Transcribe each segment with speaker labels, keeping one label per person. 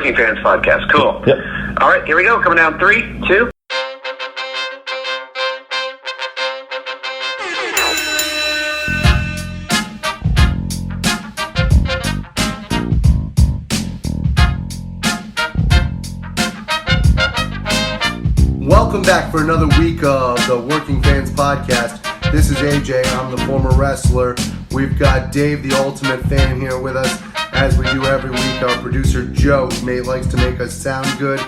Speaker 1: Working Fans Podcast. Cool.
Speaker 2: Yep.
Speaker 1: All right, here we go. Coming down 3, 2.
Speaker 3: Welcome back for another week of the Working Fans Podcast. This is AJ. I'm the former wrestler. We've got Dave, the ultimate fan, here with us as we do every week. Our producer Joe likes to make us sound good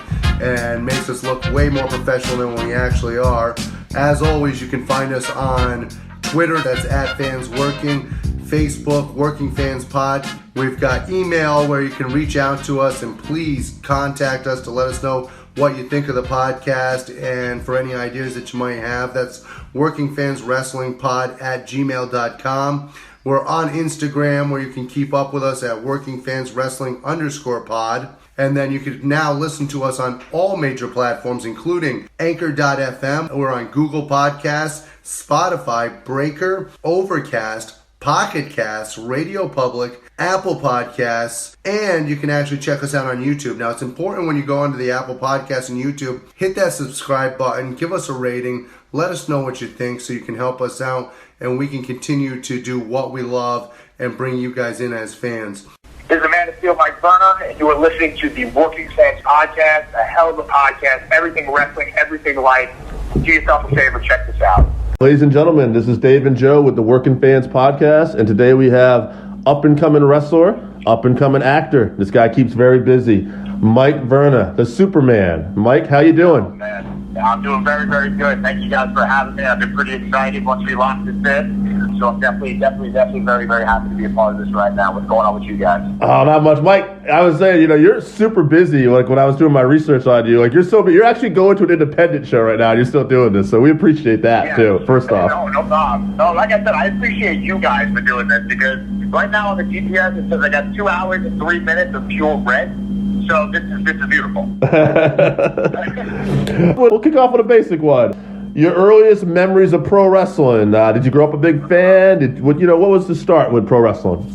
Speaker 3: and makes us look way more professional than we actually are. As always, you can find us on Twitter, that's @FansWorking, Facebook, Working Fans Pod. We've got email where you can reach out to us and please contact us to let us know what you think of the podcast and for any ideas that you might have. That's workingfanswrestlingpod@gmail.com. We're on Instagram where you can keep up with us at workingfanswrestling_pod. And then you can now listen to us on all major platforms, including Anchor.fm. We're on Google Podcasts, Spotify, Breaker, Overcast, Pocket Casts, Radio Public, Apple Podcasts, and you can actually check us out on YouTube. Now, it's important when you go onto the Apple Podcasts and YouTube, hit that subscribe button, give us a rating, let us know what you think so you can help us out and we can continue to do what we love and bring you guys in as fans.
Speaker 4: This is the man of steel, Mike Verna, and you are listening to the Working Fans Podcast, a hell of a podcast, everything wrestling, everything life. Do yourself a favor, check this out.
Speaker 2: Ladies and gentlemen, this is Dave and Joe with the Working Fans Podcast, and today we have up-and-coming wrestler, up-and-coming actor. This guy keeps very busy. Mike Verna, the Superman. Mike, how you doing?
Speaker 4: Oh, man. I'm doing very, very good. Thank you guys for having me. I've been pretty excited once we locked this in. So I'm definitely very, very happy to be a part of this right now. What's going on with you guys?
Speaker 2: Oh, not much. Mike, I was saying, you're super busy. Like when I was doing my research on you, you're actually going to an independent show right now. And you're still doing this. So we appreciate that too, first off.
Speaker 4: No problem. No, like I said, I appreciate you guys for doing this because right now on the GPS it says I got 2 hours and 3 minutes of pure red. So this is beautiful.
Speaker 2: We'll kick off with a basic one. Your earliest memories of pro wrestling. Did you grow up a big fan? What was the start with pro wrestling?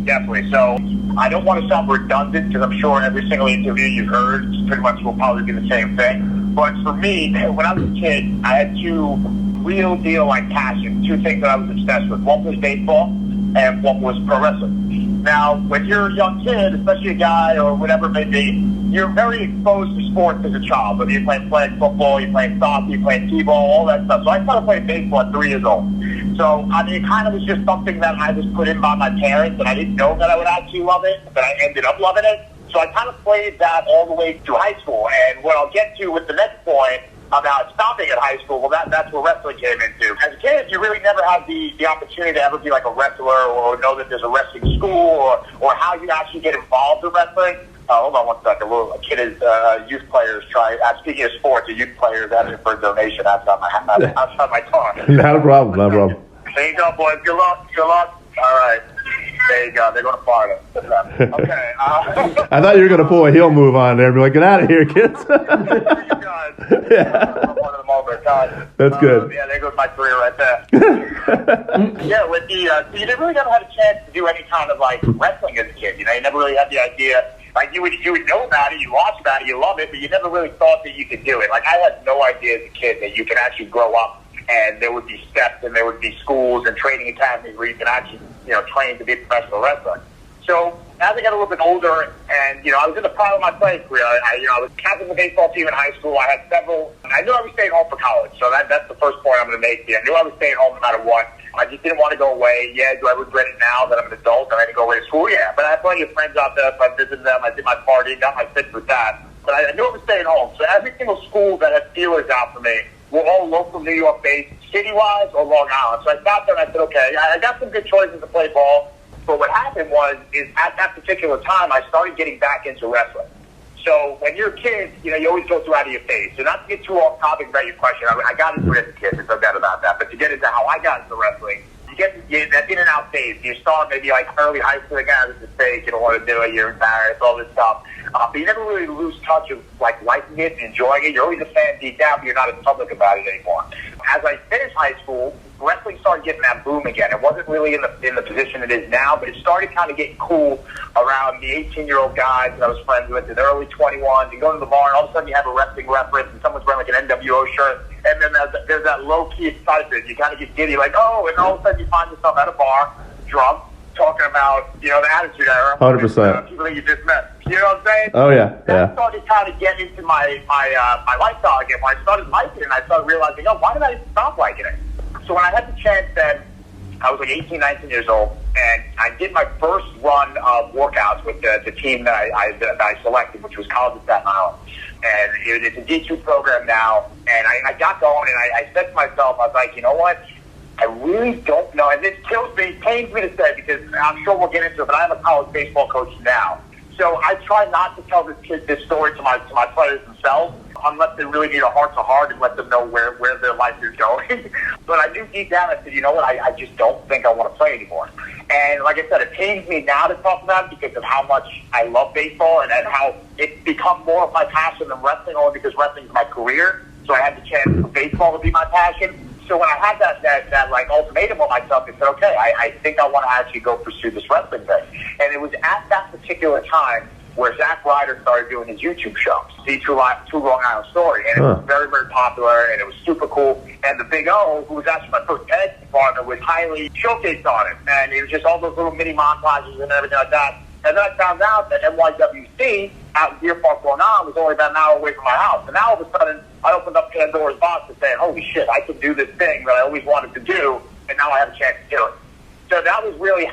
Speaker 4: Definitely. So I don't want to sound redundant because I'm sure every single interview you've heard pretty much will probably be the same thing. But for me, when I was a kid, I had two real deal passions, two things that I was obsessed with. One was baseball and one was pro wrestling. Now, when you're a young kid, especially a guy or whatever it may be, you're very exposed to sports as a child. Whether you're playing flag football, you're playing soccer, you're playing t-ball, all that stuff. So I started playing baseball at 3 years old. So, it kind of was just something that I was put in by my parents, and I didn't know that I would actually love it, but I ended up loving it. So I kind of played that all the way through high school. And what I'll get to with the next point about stopping at high school, well, that's where wrestling came into. As a kid, you really never have the opportunity to ever be like a wrestler or know that there's a wrestling school or how you actually get involved in wrestling. Hold on one second. A kid is youth players try. Speaking of sports, a youth player is asking for a donation outside my car.
Speaker 2: Not a problem.
Speaker 4: There you go, boys. Good luck. All right. There you go. They're going to Florida. Okay.
Speaker 2: I thought you were going to pull a heel move on there and be like, get out of here, kids. That's good.
Speaker 4: Yeah, there goes my career right there. Yeah, with the so you never really never had a chance to do any kind of wrestling as a kid. You never really had the idea. You would know about it, you watch about it, you love it, but you never really thought that you could do it. I had no idea as a kid that you could actually grow up and there would be steps and there would be schools and training academies where you can actually, train to be a professional wrestler. So as I got a little bit older and, I was in the prime of my playing career, I was captain of the baseball team in high school. I had several, I knew I was staying home for college. So that's the first point I'm going to make here. I knew I was staying home no matter what. I just didn't want to go away. Yeah, do I regret it now that I'm an adult and I had to go away to school? Yeah, but I had plenty of friends out there. So I visited them. I did my party, got my fix with that. But I knew I was staying home. So every single school that had feelers out for me were all local New York-based, city-wise or Long Island. So I sat there and I said, okay, I got some good choices to play ball. But what happened is at that particular time, I started getting back into wrestling. So when you're a kid, you always go through out of your phase. So not to get too off topic about your question, I got into it as a kid, there's no doubt about that. But to get into how I got into wrestling, you get that in and out phase. You start maybe early high school, this is fake, you don't want to do it, you're embarrassed, all this stuff. But you never really lose touch of liking it, enjoying it. You're always a fan deep down, but you're not as public about it anymore. As I finished high school, wrestling started getting that boom again. It wasn't really in the position it is now, but it started kind of getting cool around the 18-year-old guys that I was friends with in the early 21s. You go to the bar, and all of a sudden you have a wrestling reference, and someone's wearing like an NWO shirt, and then there's that low-key excitement. You kind of get giddy, like, oh, and all of a sudden you find yourself at a bar, drunk, talking about, the Attitude Era.
Speaker 2: 100%.
Speaker 4: People that you just met. You know what I'm saying?
Speaker 2: Oh, yeah.
Speaker 4: That started kind of getting into my lifestyle again. When I started liking it, I started realizing, why did I stop liking it? So when I had the chance then, I was like 18, 19 years old, and I did my first run of workouts with the team that I selected, which was College of Staten Island. And it's a D2 program now, and I got going, and I said to myself, I was like, you know what? I really don't know, and this pains me to say, because I'm sure we'll get into it, but I'm a college baseball coach now. So I try not to tell this story to my players themselves, unless they really need a heart-to-heart and let them know where their life is going. But I knew deep down, I said, you know what, I just don't think I want to play anymore. And like I said, it pains me now to talk about it because of how much I love baseball and how it's become more of my passion than wrestling, only because wrestling is my career. So I had the chance for baseball to be my passion. So when I had that like ultimatum with myself, I said, okay, I think I want to actually go pursue this wrestling thing. And it was at that particular time where Zack Ryder started doing his YouTube show, C2 Long Island Story. And it was very, very popular, and it was super cool. And the Big O, who was actually my first tag partner, was highly showcased on it. And it was just all those little mini montages and everything like that. And then I found out that NYWC out in Deer Park, Long Island, was only about an hour away from my house. And now all of a sudden, I opened up Pandora's box and saying, holy shit, I can do this thing that I always wanted to do, and now I have a chance to do it. So that was really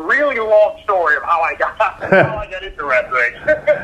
Speaker 4: really long story of how I got into wrestling.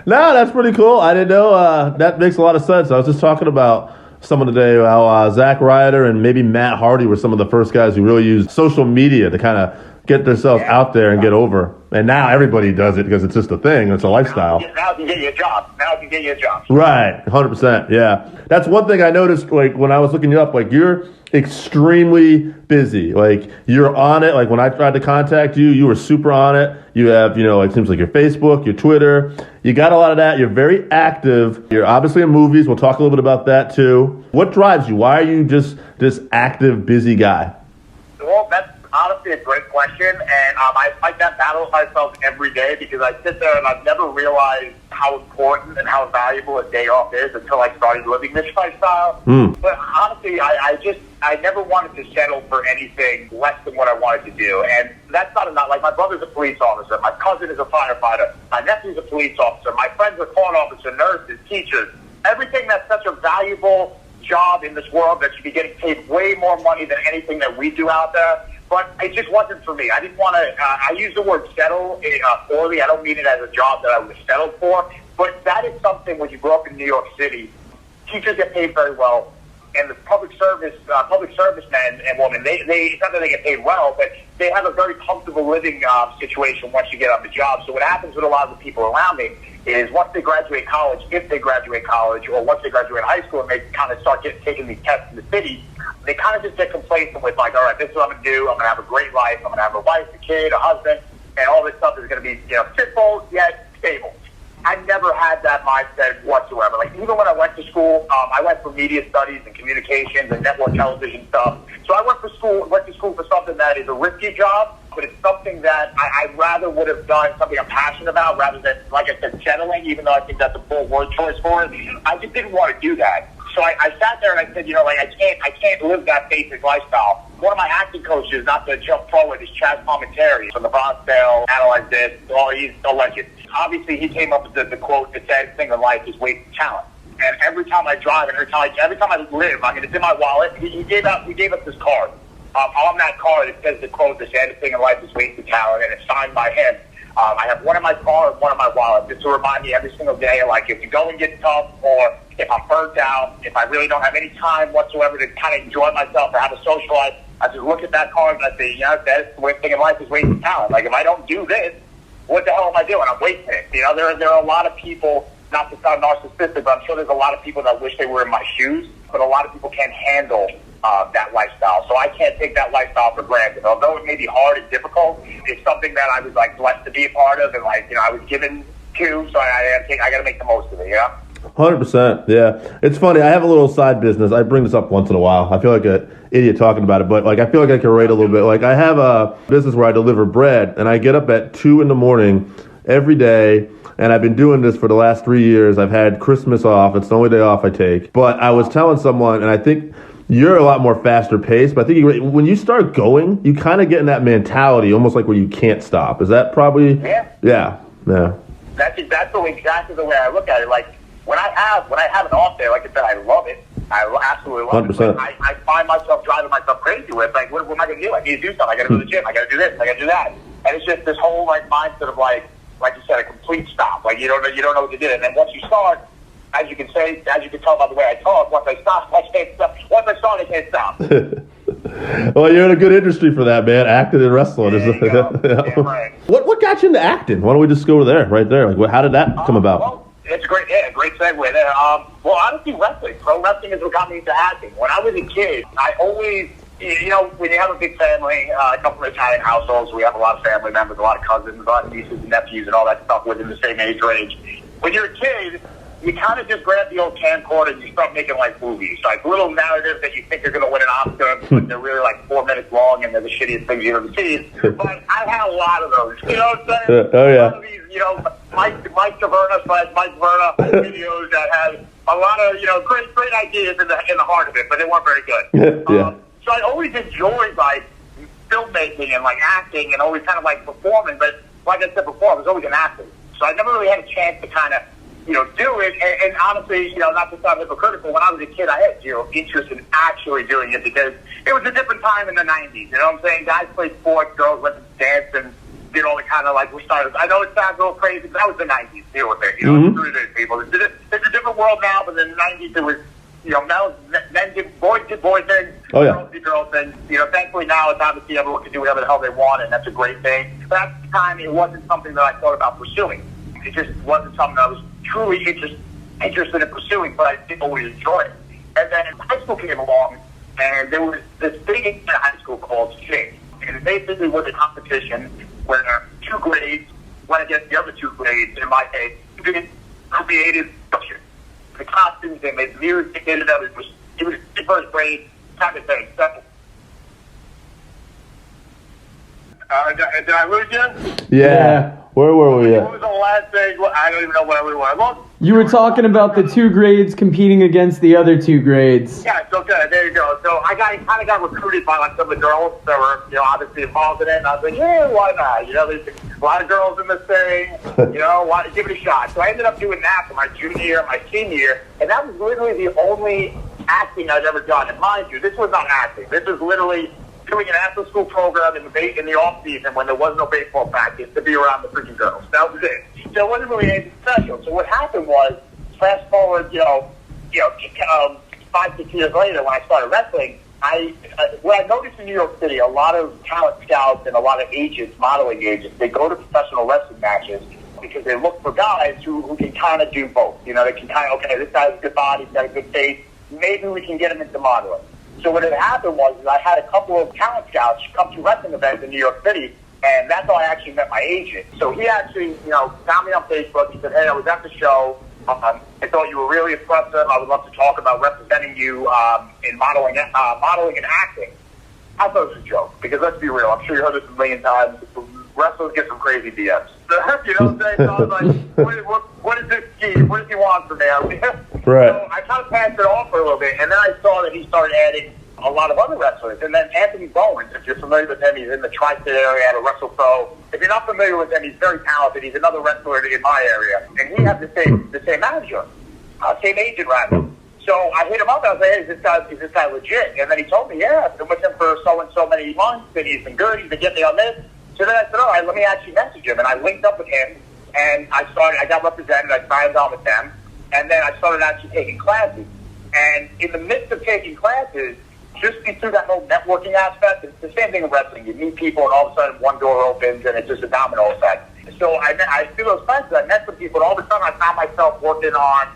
Speaker 2: No, that's pretty cool. I didn't know. That makes a lot of sense. I was just talking about someone today, how Zack Ryder and maybe Matt Hardy were some of the first guys who really used social media to kind of get themselves out there and get over. And now everybody does it because it's just a thing. It's a lifestyle.
Speaker 4: Now you can get you a job.
Speaker 2: Right. 100%. Yeah. That's one thing I noticed, like, when I was looking you up, like, you're extremely busy. Like, you're on it. Like, when I tried to contact you, you were super on it. You have, it seems like your Facebook, your Twitter. You got a lot of that. You're very active. You're obviously in movies. We'll talk a little bit about that, too. What drives you? Why are you just this active, busy guy?
Speaker 4: Well, that's honestly a great question, and I fight that battle with myself every day because I sit there and I've never realized how important and how valuable a day off is until I started living this lifestyle. But honestly, I never wanted to settle for anything less than what I wanted to do, and that's not enough. Like, my brother's a police officer, my cousin is a firefighter, my nephew's a police officer, my friends are court officers, nurses, teachers. Everything that's such a valuable job in this world that should be getting paid way more money than anything that we do out there. But it just wasn't for me. I didn't want to, I use the word settle poorly. I don't mean it as a job that I would have settled for. But that is something when you grow up in New York City, teachers get paid very well. And the public service men and women, it's not that they get paid well, but they have a very comfortable living situation once you get on the job. So what happens with a lot of the people around me is once they graduate college, if they graduate college, or once they graduate high school and they kind of start taking these tests in the city, they kind of just get complacent with, like, all right, this is what I'm going to do. I'm going to have a great life. I'm going to have a wife, a kid, a husband, and all this stuff is going to be, simple yet stable. I never had that mindset whatsoever. Like, even when I went to school, I went for media studies and communications and network television stuff. So I went to school for something that is a risky job, but it's something that I rather would have done something I'm passionate about rather than, like I said, settling, even though I think that's a poor word choice for it. I just didn't want to do that. So I sat there and I said, I can't live that basic lifestyle. One of my acting coaches, not to jump forward, is Chaz Palminteri from the Bronxdale, Analyze This. He's a legend. Obviously, he came up with the quote that said, "Thing in life is wasted talent." And every time I drive, and every time I live, it's in my wallet. He gave us this card. On that card, it says the quote that said, "Thing in life is wasted talent," and it's signed by him. I have one in my car and one in my wallet, just to remind me every single day, like, if the going gets tough, or if I'm burnt out, if I really don't have any time whatsoever to kind of enjoy myself or have a social life, I just look at that card and I say, that's the thing in life is wasted talent. Like, if I don't do this, what the hell am I doing? I'm wasting it. There are a lot of people, not to sound narcissistic, but I'm sure there's a lot of people that wish they were in my shoes, but a lot of people can't handle that lifestyle. So I can't take that lifestyle for granted. Although it may be hard and difficult, it's something that I was, like, blessed to be a part of, and, like, I was given to, so I got to make the most of it,
Speaker 2: 100%. Yeah. It's funny. I have a little side business. I bring this up once in a while. I feel like an idiot talking about it, but like I feel like I can relate a little bit. Like I have a business where I deliver bread, and I get up at 2 a.m. every day, and I've been doing this for the last 3 years. I've had Christmas off. It's the only day off I take. But I was telling someone, and I think you're a lot more faster paced, but I think when you start going, you kind of get in that mentality, almost like where you can't stop. Is that probably? Yeah.
Speaker 4: That's exactly the way I look at it. Like when I have an off day, like I said, I love it. I absolutely love
Speaker 2: 100%.
Speaker 4: it. I find myself driving myself crazy with like, what am I going to do? I need to do something. I got to go to the gym. I got to do this. I got to do that. And it's just this whole like mindset of like you said, a complete stop. Like you don't know what to do. And then once you start, as you can tell by the way I talk, once I stop, I can't stop. Once I start, I can't stop.
Speaker 2: Well, you're in a good industry for that, man. Acting and wrestling.
Speaker 4: Yeah, right.
Speaker 2: What got you into acting? Why don't we just go there, right there? Like, how did that come about?
Speaker 4: Well, it's great. Yeah, great segue there. Well, honestly, wrestling. Pro wrestling is what got me into acting. When I was a kid, I always, when you have a big family, a couple of Italian households, we have a lot of family members, a lot of cousins, a lot of nieces and nephews, and all that stuff within the same age range. When you're a kid, you kind of just grab the old camcorder and you start making like movies, like little narratives that you think you're going to win an Oscar, but they're really like 4 minutes long and they're the shittiest things you've ever seen. But I had a lot of those. You know what I'm saying?
Speaker 2: Oh yeah.
Speaker 4: A lot of these, Mike Verna videos that had a lot of great ideas in the heart of it, but they weren't very good.
Speaker 2: Yeah.
Speaker 4: So I always enjoyed like filmmaking and like acting and always kind of like performing. But like I said before, I was always an athlete, so I never really had a chance to kind of do it. And honestly, not to sound hypocritical, when I was a kid, I had zero interest in actually doing it because it was a different time in the 90s. You know what I'm saying? Guys played sports, girls went to dance and did all the kind of like, we started. I know it sounds a little crazy, but that was the 90s. Deal with it. It's through this, people. It's a different world now, but in the 90s, it was, men did boy things, girls did girl things. Thankfully now it's obviously everyone can do whatever the hell they want, and that's a great thing. But at the time, it wasn't something that I thought about pursuing. It just wasn't something that I was truly interested in pursuing, but I didn't always enjoy it. And then high school came along, and there was this thing in high school called Sing. And it basically was a competition where 2 grades went against the other 2 grades, in my case, did creative production. The costumes, they made music, they did it. It was the first grade, kind of thing. Did I lose you?
Speaker 2: Yeah. Where were we at?
Speaker 4: What was the last thing? I don't even know where we were.
Speaker 5: You were talking about the 2 grades competing against the other 2 grades.
Speaker 4: Yeah, so good. There you go. So I kind of got recruited by like some of the girls that were, obviously involved in it. And I was like, yeah, why not? There's a lot of girls in this thing. Why give it a shot? So I ended up doing that for my junior year, my senior year, and that was literally the only acting I've ever done. And mind you, this was not acting. This was literally doing an after-school program in the off-season when there was no baseball practice to be around the freaking girls. That was it. So it wasn't really anything special. So what happened was, fast forward, 5-6 years later when I started wrestling, what I noticed in New York City, a lot of talent scouts and a lot of agents, modeling agents, they go to professional wrestling matches because they look for guys who can kind of do both. They can kind of, okay, this guy has a good body, he's got a good face, maybe we can get him into modeling. So what had happened was I had a couple of talent scouts come to wrestling events in New York City, and that's how I actually met my agent. So he actually, found me on Facebook. He said, hey, I was at the show. I thought you were really impressive. I would love to talk about representing you in modeling and acting. I thought it was a joke, because let's be real. I'm sure you heard this a million times. Wrestlers get some crazy DMs. You know what I'm saying? So I was like, what is this key? What does he want from me?
Speaker 2: Right.
Speaker 4: So I kind of passed it off for a little bit, and then I saw that he started adding a lot of other wrestlers. And then Anthony Bowens, if you're familiar with him, he's in the Tri-State area at a Wrestle Pro. If you're not familiar with him, he's very talented. He's another wrestler in my area. And he has the same manager, same agent, rather. So I hit him up, and I was like, hey, is this guy legit? And then he told me, yeah, I've been with him for so many months, and he's been good, he's been getting me on this. So then I said, all right, let me actually message him. And I linked up with him, and I got represented, I signed on with them, and then I started actually taking classes. And in the midst of taking classes, just through that whole networking aspect, it's the same thing in wrestling. You meet people, and all of a sudden one door opens, and it's just a domino effect. So I through those classes, I met some people, and all of a sudden I found myself working on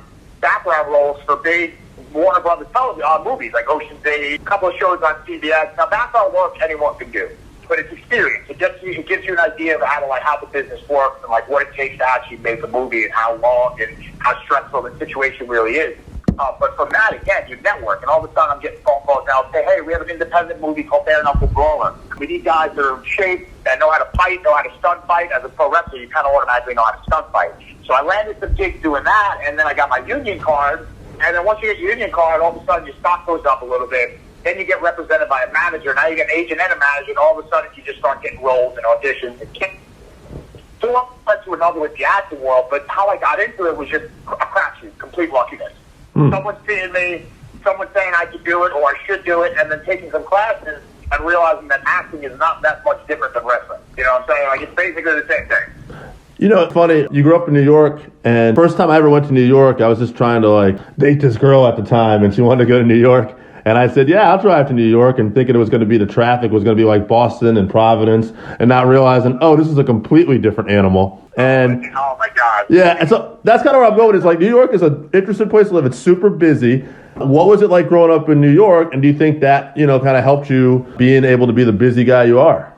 Speaker 4: background roles for big Warner Brothers television movies, like Ocean's 8, a couple of shows on CBS. Now, background work anyone can do, but it's experience. It gives you an idea of how the business works and like what it takes to actually make a movie and how long and how stressful the situation really is. But from that, again, you network, and all of a sudden I'm getting phone calls now say, hey, we have an independent movie called Bare Knuckle Brawler. We need guys that are in shape, that know how to fight, know how to stunt fight. As a pro wrestler, you kind of automatically know how to stunt fight. So I landed some gigs doing that, and then I got my union card. And then once you get your union card, all of a sudden your stock goes up a little bit. Then you get represented by a manager. Now you get an agent and a manager, and all of a sudden you just start getting roles and auditions. So one went to another with the acting world, but how I got into it was just a crapshoot, complete luckiness. Someone seeing me, someone saying I could do it or I should do it, and then taking some classes and realizing that acting is not that much different than wrestling. You know what I'm saying? Like, it's basically the same thing.
Speaker 2: You know, it's funny, you grew up in New York, and first time I ever went to New York, I was just trying to, like, date this girl at the time, and she wanted to go to New York. And I said, yeah, I'll drive to New York, and thinking it was going to be the traffic was going to be like Boston and Providence, and not realizing, oh, this is a completely different animal. And
Speaker 4: oh my God.
Speaker 2: Yeah, and so that's kind of where I'm going. It's like New York is an interesting place to live. It's super busy. What was it like growing up in New York, and do you think that, you know, kind of helped you being able to be the busy guy you are?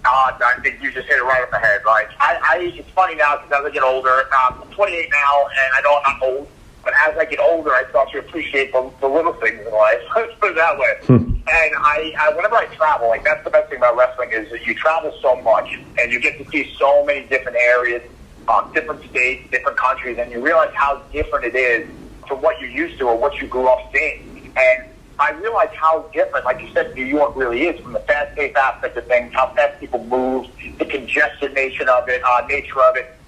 Speaker 4: I think you just hit it right on the head. Like, it's funny now because as I get older, I'm 28 now, and I know I'm not old. But as I get older, I start to appreciate the little things in life. Let's put it that way. And I whenever I travel, like, that's the best thing about wrestling is that you travel so much and you get to see so many different areas, different states, different countries, and you realize how different it is to what you're used to or what you grew up seeing. And I realize how different, like you said, New York really is from the fast-paced aspect of things, how fast people move, the congestion nature of it,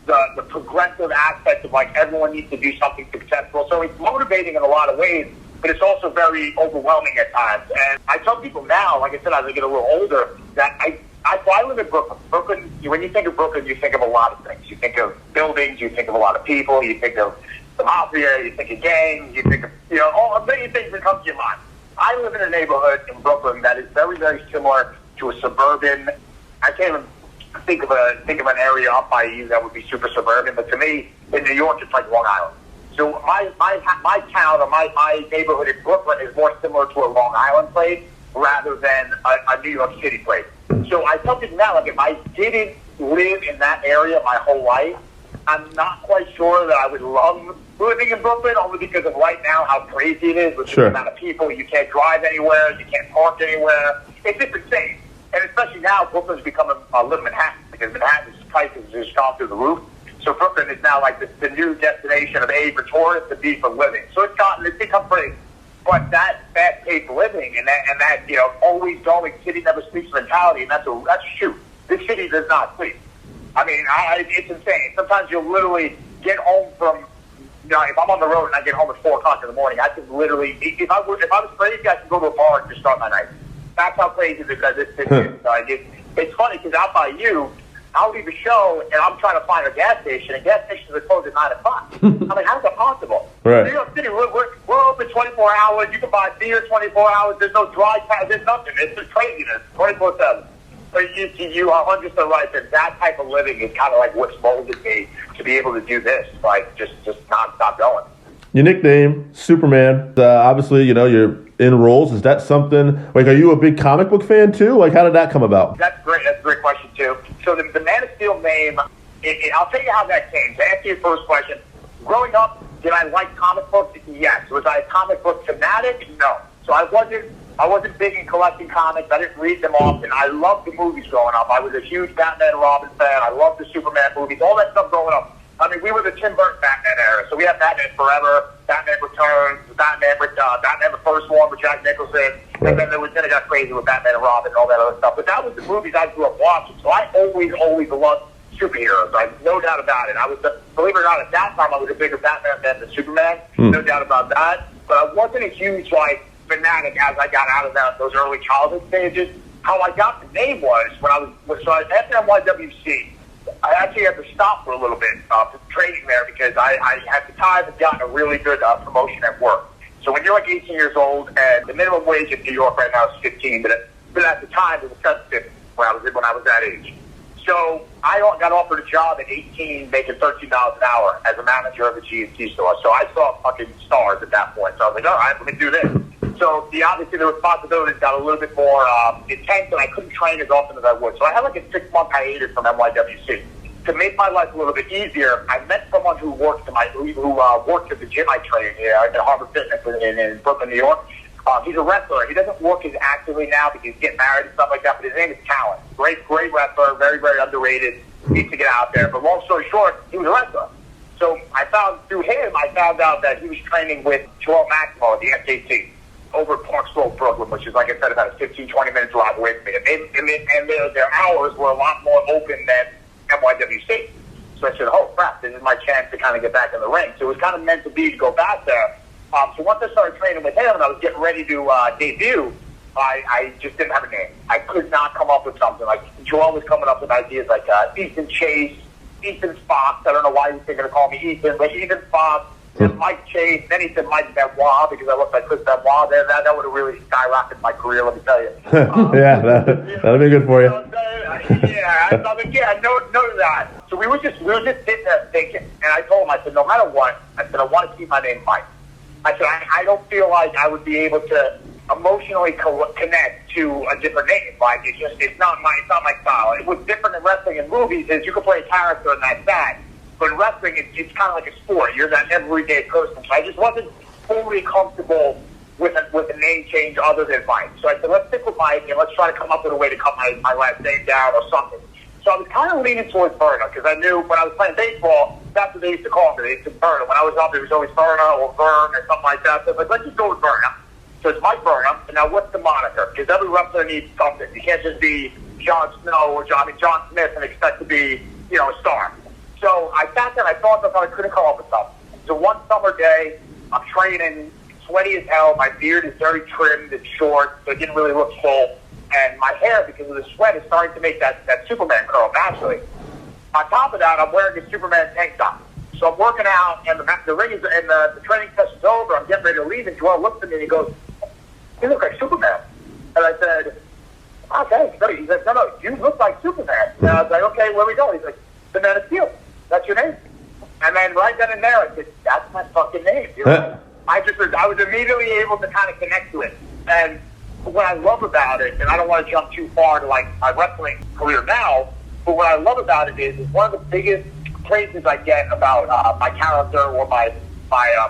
Speaker 4: the progressive aspect of, like, everyone needs to do something successful. So it's motivating in a lot of ways, but it's also very overwhelming at times. And I tell people now, like I said, as I get a little older, that I live in Brooklyn. Brooklyn, when you think of Brooklyn, you think of a lot of things. You think of buildings, you think of a lot of people, you think of the mafia, you think of gangs, you think of, you know, all a million things that come to your mind. I live in a neighborhood in Brooklyn that is very, very similar to a suburban. I can't even think of an area up by you that would be super suburban, but to me, in New York, it's like Long Island. So my town or my neighborhood in Brooklyn is more similar to a Long Island place rather than a New York City place. So I tell people now, like, if I didn't live in that area my whole life, I'm not quite sure that I would love living in Brooklyn, only because of right now how crazy it is with the amount of people. You can't drive anywhere, you can't park anywhere. It's just insane. And especially now, Brooklyn's become a little Manhattan, because Manhattan's prices have just gone through the roof. So Brooklyn is now like the new destination of A for tourists, and B for living. So it's become crazy. But that fast-paced living and that you know, always going, city never sleeps mentality, and that's a shoot. This city does not sleep. I mean, it's insane. Sometimes you'll literally get home from, you know, if I'm on the road and I get home at 4 o'clock in the morning, I can literally, if I was crazy, I could go to a bar and just start my night. That's how crazy it is. It's funny because out by you, I'll leave a show and I'm trying to find a gas station, and gas stations are closed at 9 o'clock. I'm like, how's that possible?
Speaker 2: Right.
Speaker 4: New York City, we're open 24 hours. You can buy beer 24 hours. There's no dry time. There's nothing. It's just craziness, 24/7. But you are 100% right that type of living is kind of like what's molded me to be able to do this, like just not stop going.
Speaker 2: Your nickname, Superman, obviously, you know, you're in roles. Is that something, like, are you a big comic book fan too? Like, how did that come about?
Speaker 4: That's great. That's a great question too. So the Man of Steel name, I'll tell you how that came. To answer your first question, growing up, did I like comic books? Yes. Was I a comic book fanatic? No. So I wasn't big in collecting comics. I didn't read them often. I loved the movies growing up. I was a huge Batman and Robin fan. I loved the Superman movies, all that stuff growing up. I mean, we were the Tim Burton Batman era. So we had Batman Forever, Batman Returns, Batman the first one with Jack Nicholson, and then it got crazy with Batman and Robin and all that other stuff. But that was the movies I grew up watching. So I always loved superheroes. Like, no doubt about it. Believe it or not, at that time I was a bigger Batman fan than Superman. No doubt about that. But I wasn't a huge fanatic as I got out of those early childhood stages. How I got the name was after NYWC. I actually had to stop for a little bit for training there because I at the time had gotten a really good promotion at work. So when you're like 18 years old, and the minimum wage in New York right now is 15, but at the time it was 7.50 when I was that age. So I got offered a job at 18, making $13 an hour as a manager of a G&T store. So I saw fucking stars at that point. So I was like, all right, let me do this. So obviously the responsibilities got a little bit more intense, and I couldn't train as often as I would. So I had like a 6-month hiatus from NYWC. to make my life a little bit easier, I met someone who worked worked at the gym I train here at Harvard Fitness in Brooklyn, New York. He's a wrestler. He doesn't work as actively now because he's getting married and stuff like that, but his name is Talent. Great wrestler, very, very underrated. Needs to get out there. But long story short, he was a wrestler. So through him, I found out that he was training with Joel Maximo at the FJC over at Park Slope, Brooklyn, which is, like I said, about a 15, 20-minute drive away from me. And their hours were a lot more open than NYWC. So I said, oh, crap, this is my chance to kind of get back in the ring. So it was kind of meant to be to go back there. So once I started training with him and I was getting ready to debut, I just didn't have a name. I could not come up with something. Like, Joel was coming up with ideas like Ethan Chase, Ethan Fox. I don't know why they're going to call me Ethan, but Ethan Fox, and Mike Chase. Then he said Mike Benoit because I looked like Chris Benoit. That would have really skyrocketed my career, let me tell you.
Speaker 2: Yeah, that'd be good for you.
Speaker 4: No that. So we were just sitting there thinking, and I told him, I said, no matter what, I want to keep my name Mike. I said, I don't feel like I would be able to emotionally connect to a different name. Like, it's not my style. What's different in wrestling and movies is you can play a character and that's that. But in wrestling, it's kind of like a sport. You're that everyday person. So I just wasn't fully comfortable with a name change other than Mike. So I said, let's stick with Mike and let's try to come up with a way to cut my last name down or something. So I was kind of leaning towards Verna because I knew when I was playing baseball, that's what they used to call me. They used to Verna. When I was up, it was always Verna or Vern or something like that. So I was like, let's just go with Verna. So it's Mike Verna. And now what's the moniker? Because every wrestler needs something. You can't just be Jon Snow or John Smith and expect to be, a star. So I sat there and I thought I couldn't come up with something. So one summer day, I'm training, sweaty as hell. My beard is very trimmed and short, so it didn't really look full. And my hair, because of the sweat, is starting to make that Superman curl naturally. On top of that, I'm wearing a Superman tank top. So I'm working out, and the ring is, and the training session's over. I'm getting ready to leave, and Joel looks at me and he goes, "You look like Superman." And I said, "Okay." He said, "No, you look like Superman." And I was like, "Okay, where we go?" He's like, "The Man of Steel. That's your name." And then right then and there, I said, "That's my fucking name." I was immediately able to kind of connect to it. And what I love about it, and I don't want to jump too far to like my wrestling career now, but what I love about it is one of the biggest praises I get about my character or my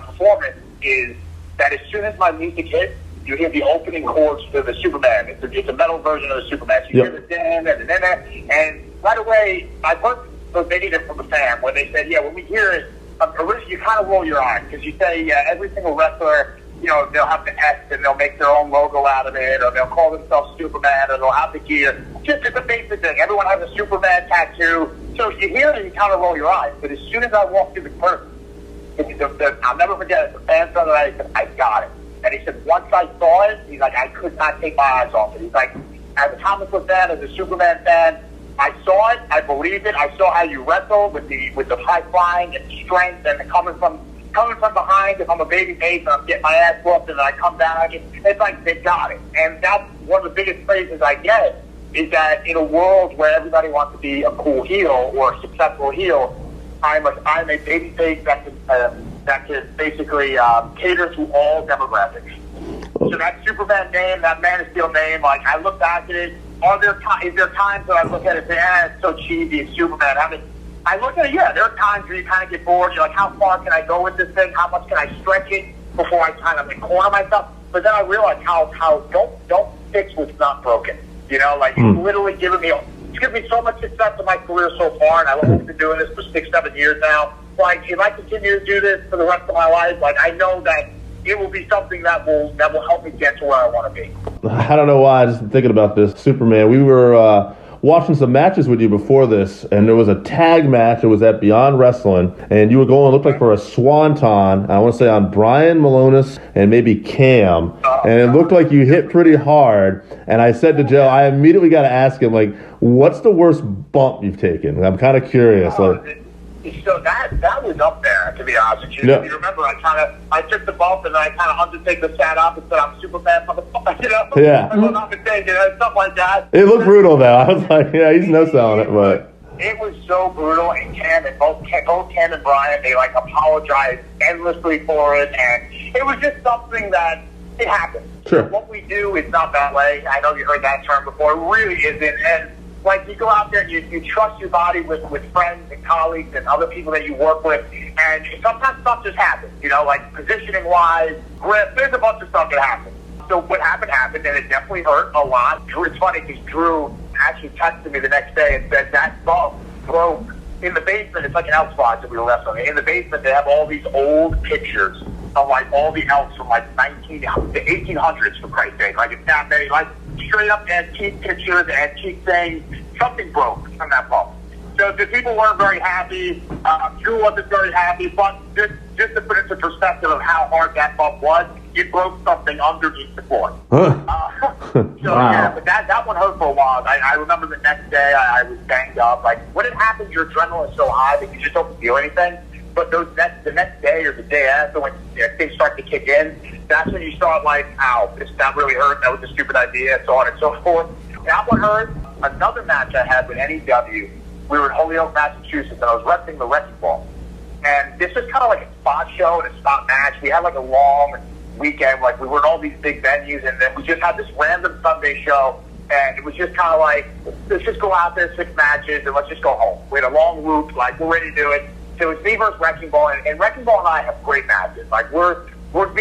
Speaker 4: performance is that as soon as my music hits, you hear the opening chords for the Superman. It's a metal version of the Superman. So you hear the and right away, I heard verbatim from a fan where they said, when we hear it, originally you kind of roll your eyes because you say every single wrestler, they'll have the S and they'll make their own logo out of it, or they'll call themselves Superman, or they'll have the gear. It's a basic thing. Everyone has a Superman tattoo. So you hear it and you kind of roll your eyes. But as soon as I walked through the curtain, I'll never forget it. The fan said that I said, "I got it." And he said, once I saw it, he's like, I could not take my eyes off it. He's like, as a comic book fan, as a Superman fan, I saw it, I believed it. I saw how you wrestle with the high flying and strength and coming from behind. If I'm a baby face and I'm getting my ass whooped and then I come down, it's like they got it. And that's one of the biggest praises I get is that in a world where everybody wants to be a cool heel or a successful heel, I'm a baby face that can basically cater to all demographics. So that Superman name, that Man of Steel name, like I look back at it. Is there times that I look at it and say, it's so cheesy, it's Superman? I look at it, there are times where you kind of get bored. You're like, how far can I go with this thing? How much can I stretch it before I kind of corner myself? But then I realize how don't fix what's not broken. It's literally given me so much success in my career so far, and I've only been doing this for 6-7 years now. Like, if I continue to do this for the rest of my life, like I know that it will be something that will help me get to where I want to be.
Speaker 2: I don't know why, I just been thinking about this. Superman, we were watching some matches with you before this, and there was a tag match. It was at Beyond Wrestling, and you were going, looked like for a swanton, I want to say on Brian Malonis and maybe Cam, and it looked like you hit pretty hard. And I said to Joe, I immediately got to ask him, like, what's the worst bump you've taken? I'm kind of curious.
Speaker 4: So that was up there, to be honest with you.
Speaker 2: Yeah.
Speaker 4: If you remember, I took the bump and then I kind of Undertaker sat up and said, "I'm Superman, motherfucker,"
Speaker 2: Yeah.
Speaker 4: I'm not mistaken, stuff like that.
Speaker 2: It looked brutal, though. I was like, he's no selling it, but
Speaker 4: it was so brutal. And both Cam and Brian, they apologized endlessly for it, and it was just something that it happened.
Speaker 2: Sure.
Speaker 4: What we do is not that way. I know you heard that term before. It really isn't. And like you go out there and you trust your body with friends and colleagues and other people that you work with, and sometimes stuff just happens, you know, like positioning-wise, grip, there's a bunch of stuff that happens. So what happened, and it definitely hurt a lot. It's funny because Drew actually texted me the next day and said that bump broke in the basement. It's like an elk lodge that we were wrestling. In the basement, they have all these old pictures of like all the elks from like the 1800s, for Christ's sake. Like it's that many, like straight up antique pictures, antique things. Something broke from that bump. So the people weren't very happy. Drew wasn't very happy, but just to put into perspective of how hard that bump was, it broke something underneath the floor.
Speaker 2: Huh.
Speaker 4: So
Speaker 2: Wow.
Speaker 4: yeah, but that one hurt for a while. I remember the next day I was banged up. Like when it happens, your adrenaline is so high that you just don't feel anything. But the next day or the day after, when things start to kick in, that's when you start like, ow, that really hurt. That was a stupid idea, so on and so forth. That one hurt. Another match I had with NEW, we were in Holyoke, Massachusetts, and I was wrestling the Wrecking Ball. And this was kind of like a spot show and a spot match. We had like a long weekend, like we were in all these big venues, and then we just had this random Sunday show, and it was just kind of like, let's just go out there, 6 matches, and let's just go home. We had a long loop, like we're ready to do it. So it's me versus Wrecking Ball, and Wrecking Ball and I have great matches. Like we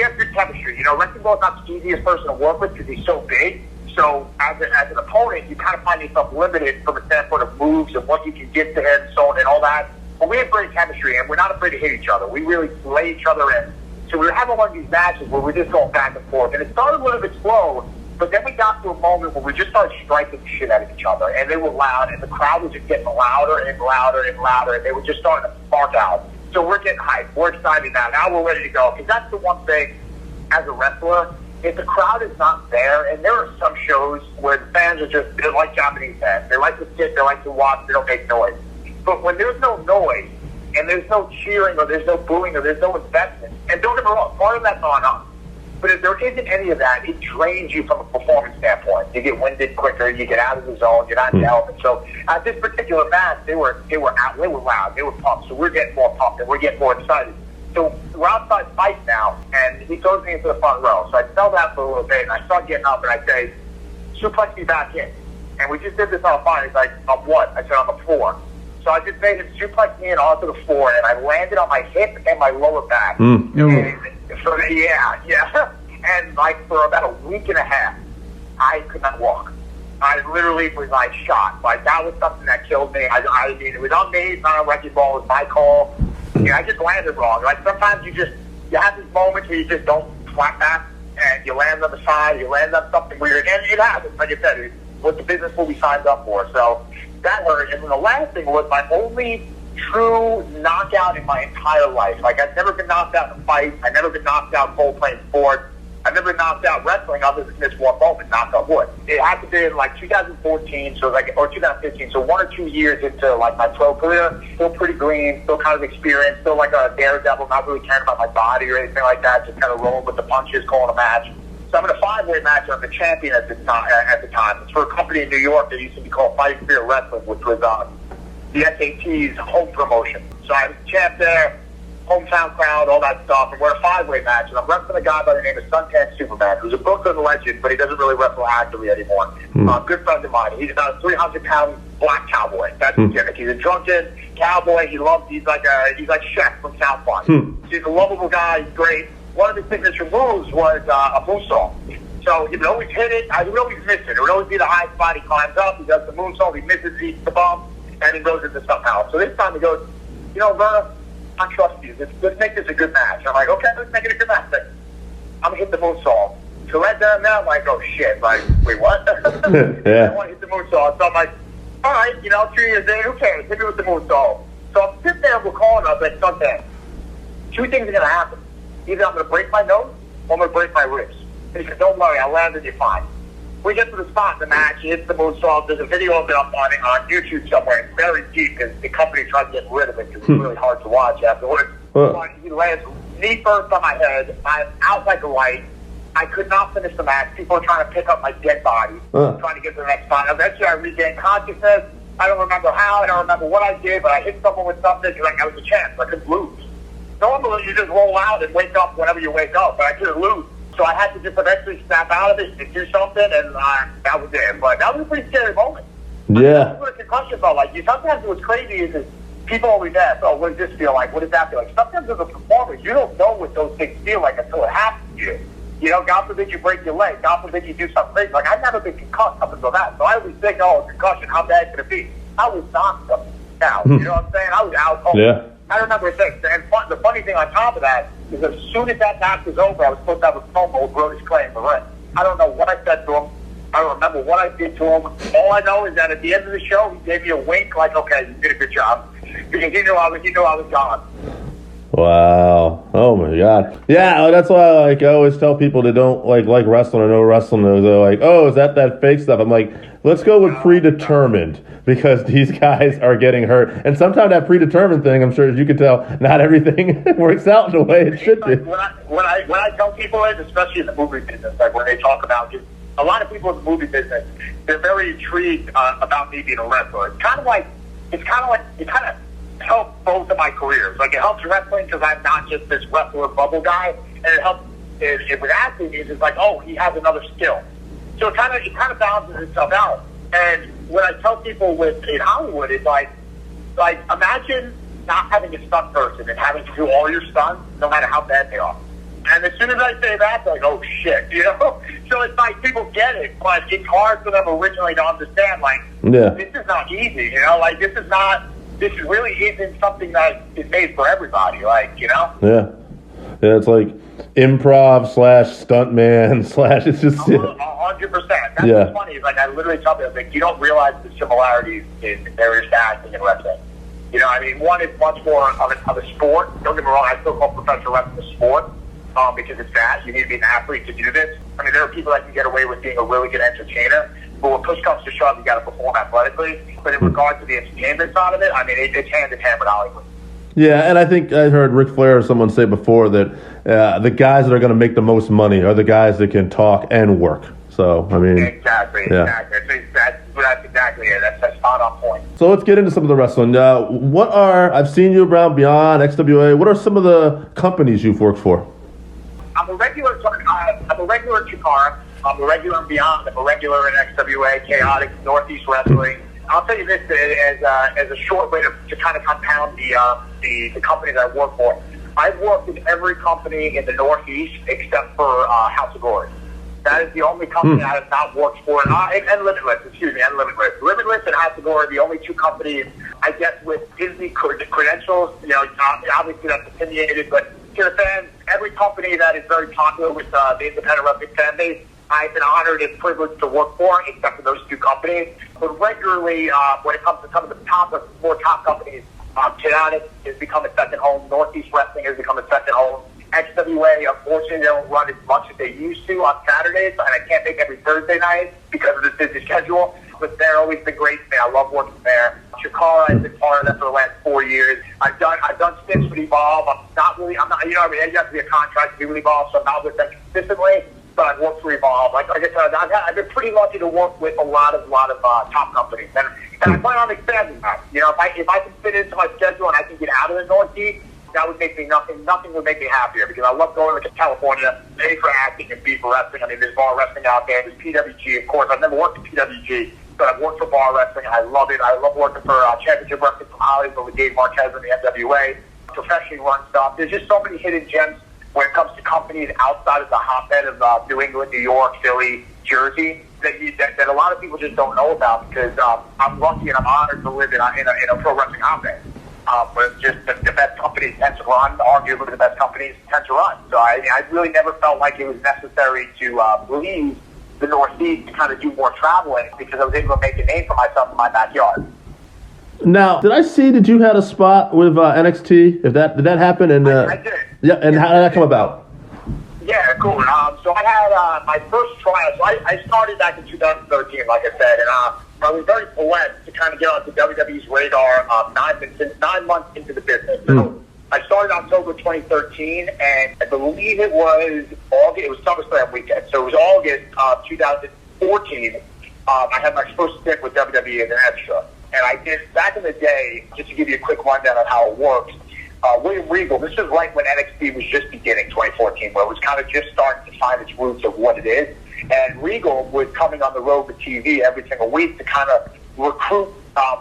Speaker 4: have good chemistry. You know, Wrecking Ball is not the easiest person to work with because he's so big. So as an opponent, you kind of find yourself limited from a standpoint of moves and what you can get to him, so on and all that. But we have great chemistry, and we're not afraid to hit each other. We really lay each other in. So we were having one of these matches where we're just going back and forth, and it started a little bit slow, but then we got to a moment where we just started striking the shit out of each other, and they were loud, and the crowd was just getting louder and louder and louder, and they were just starting to spark out. So we're getting hyped. We're excited now. Now we're ready to go, because that's the one thing as a wrestler, if the crowd is not there, and there are some shows where the fans are just, they're like Japanese fans. They like to sit, they like to watch, they don't make noise. But when there's no noise, and there's no cheering, or there's no booing, or there's no investment, and don't get me wrong, part of that's on us. But if there isn't any of that, it drains you from a performance standpoint. You get winded quicker, you get out of the zone, you're not in the element. So at this particular match, they were loud, they were pumped. So we're getting more pumped, and we're getting more excited. So we're outside fight now, and he throws me into the front row. So I fell down for a little bit, and I start getting up, and I say, suplex me back in. And we just did this on fire. He's like, on what? I said, on the floor. So I just made him suplex me in onto the floor, and I landed on my hip and my lower back. And so, yeah. And like for about a week and a half, I could not walk. I literally was like shot. Like that was something that killed me. I mean, it was on me. It's not a Wrecking Ball. It was my call. Yeah, I just landed wrong. Like sometimes you have these moments where you just don't flat back, and you land on the side, you land on something weird, and it happens. Like I said, it was the business what we signed up for. So that hurt. And then the last thing was my only true knockout in my entire life. Like I've never been knocked out in a fight. I've never been knocked out cold playing sports. I've never been knocked out wrestling other than this one moment, knock on wood. It had to be in like 2014, or 2015, so 1 or 2 years into like my pro career. Still pretty green, still kind of experienced, still like a daredevil, not really caring about my body or anything like that, just kind of rolling with the punches, calling a match. So I'm in a 5-way match, and I'm the champion at the time. It's for a company in New York that used to be called Fighting Spirit Wrestling, which was the SAT's home promotion. So I was champ there, hometown crowd, all that stuff, and we're a 5-way match, and I'm wrestling a guy by the name of Suntan Superman, who's a Brooklyn legend, but he doesn't really wrestle actively anymore. Good friend of mine. He's about a 300-pound black cowboy. That's his gimmick. He's a drunken cowboy. He's like Chef from South Park. He's a lovable guy. He's great. One of his signature moves was a moonsault. So he would always hit it. I would always miss it. It would always be the high spot. He climbs up. He does the moonsault. He misses. He eats the bump, and he goes into something else. So this time he goes, you know, Verna, I trust you. Let's make this a good match. I'm like, okay, let's make it a good match. Like, I'm going to hit the moonsault. So right there and now, I'm like, oh, shit. Like, wait, what?
Speaker 2: Yeah.
Speaker 4: I want to hit the moonsault. So I'm like, all right, 2 years in, who cares? Hit me with the moonsault. So I'm sitting there, we're calling up at Sunday. 2 things are going to happen. Either I'm going to break my nose or I'm going to break my ribs. And he said, don't worry, I landed you fine. We get to the spot in the match. He hits the moonsault. There's a video of it up on YouTube somewhere. It's very deep because the company tried to get rid of it because it's really hard to watch afterwards. But he lands knee first on my head. I'm out like a light. I could not finish the match. People are trying to pick up my dead body, trying to get to the next spot. Eventually, I regained consciousness. I don't remember how. I don't remember what I did, but I hit someone with something because I was a champ. I couldn't lose. Normally, you just roll out and wake up whenever you wake up, but I couldn't lose. So I had to just eventually snap out of it and do something, and that was it. But that was a pretty scary moment.
Speaker 2: Yeah.
Speaker 4: That's what a concussion felt like. Sometimes what's crazy is people always ask, oh, what does this feel like? What does that feel like? Sometimes as a performer, you don't know what those things feel like until it happens to you. You know, God forbid you break your leg. God forbid you do something crazy. Like, I've never been concussed up until that. So I always think, oh, a concussion, how bad could it be? I was knocked out. You know what I'm saying? I was out cold.
Speaker 2: Yeah.
Speaker 4: I remember things. And the funny thing on top of that is as soon as that match was over, I was supposed to have a promo with Brodus Clay in the ring. I don't know what I said to him. I don't remember what I did to him. All I know is that at the end of the show, he gave me a wink, like, okay, you did a good job. Because he knew I was gone.
Speaker 2: Wow. Oh my God. Yeah, that's why I always tell people that don't like wrestling or know wrestling. They're like, oh, is that fake stuff? I'm like, let's go with predetermined, because these guys are getting hurt. And sometimes that predetermined thing, I'm sure as you can tell, not everything works out the way it should be.
Speaker 4: When I tell people it, especially in the movie business, like when they talk about just a lot of people in the movie business, they're very intrigued about me being a wrestler. It kind of helped both of my careers. Like, it helps wrestling because I'm not just this wrestler bubble guy, and it helps with acting is it's like, oh, he has another skill. So it kind of balances itself out. And when I tell people in Hollywood, it's like imagine not having a stunt person and having to do all your stunts, no matter how bad they are. And as soon as I say that, they're like, oh shit, you know? So it's like people get it, but it's hard for them originally to understand, like, this is not easy, you know? Like, this really isn't something that is made for everybody, like, you know?
Speaker 2: Yeah. Yeah, it's like improv / stuntman / it's just
Speaker 4: 100%. That's what's funny. Is like I literally tell people, like, you don't realize the similarities in various acting and wrestling. You know, I mean, one is much more of a sport. Don't get me wrong, I still call professional wrestling a sport because it's that. You need to be an athlete to do this. I mean, there are people that can get away with being a really good entertainer, but when push comes to shove, you got to perform athletically. But in regard to the entertainment side of it, I mean, it's hand in hand with Hollywood.
Speaker 2: Yeah, and I think I heard Ric Flair or someone say before that the guys that are going to make the most money are the guys that can talk and work. So, I mean...
Speaker 4: Exactly. That's exactly it. That's spot on point.
Speaker 2: So let's get into some of the wrestling. I've seen you around Beyond, XWA. What are some of the companies you've worked for?
Speaker 4: I'm a regular in Chikara. I'm a regular in Beyond. I'm a regular in XWA, Chaotic, Northeast Wrestling. I'll tell you this as a short way to kind of compound the companies I work for. I've worked in every company in the Northeast except for House of Glory. That is the only company I have not worked for. And Limitless. Limitless and House of Glory are the only two companies, I guess, with Disney credentials. You know, obviously that's opinionated, but to the fans, every company that is very popular with the independent wrestling fan base, I've been honored and privileged to work for, except for those two companies. But regularly, when it comes to some of the more top companies, Chaotic has become a second home. Northeast Wrestling has become a second home. XWA, unfortunately, they don't run as much as they used to on Saturdays, and I can't make every Thursday night because of this busy schedule. But they're always been great to me. I love working there. Chikara has been part of that for the last 4 years. I've done stints with Evolve. I'm not, you know what I mean? You have to be a contract to be with Evolve, so I'm not with them consistently. But I've worked for Evolve. Like I said, I've been pretty lucky to work with a lot of top companies, and I plan on expanding that. You know, if I can fit into my schedule and I can get out of the Northeast, that would make me nothing would make me happier, because I love going to California, A for acting and B for wrestling. I mean, there's bar wrestling out there. There's PWG, of course. I've never worked at PWG, but I've worked for bar wrestling. I love it. I love working for Championship Wrestling from Hollywood with Dave Marquez and the NWA. Professionally run stuff. There's just so many hidden gems when it comes to companies outside of the hotbed of New England, New York, Philly, Jersey, that a lot of people just don't know about, because I'm lucky and I'm honored to live in a pro wrestling hotbed. But just the best companies tend to run, arguably the best companies tend to run. So I really never felt like it was necessary to leave the Northeast to kind of do more traveling, because I was able to make a name for myself in my backyard.
Speaker 2: Now, did you had a spot with NXT? Did that happen? And
Speaker 4: I did.
Speaker 2: Yeah, and how did that come about?
Speaker 4: Yeah, cool. So I had my first trial. So I started back in 2013, like I said, and I was very blessed to kind of get onto WWE's radar 9 months into the business. So I started October 2013, and I believe it was August. It was SummerSlam weekend, so it was August 2014. I had my first stint with WWE as an extra, and I did back in the day. Just to give you a quick rundown of how it works. William Regal, this is right when NXT was just beginning, 2014, where it was kind of just starting to find its roots of what it is. And Regal was coming on the road with TV every single week to kind of recruit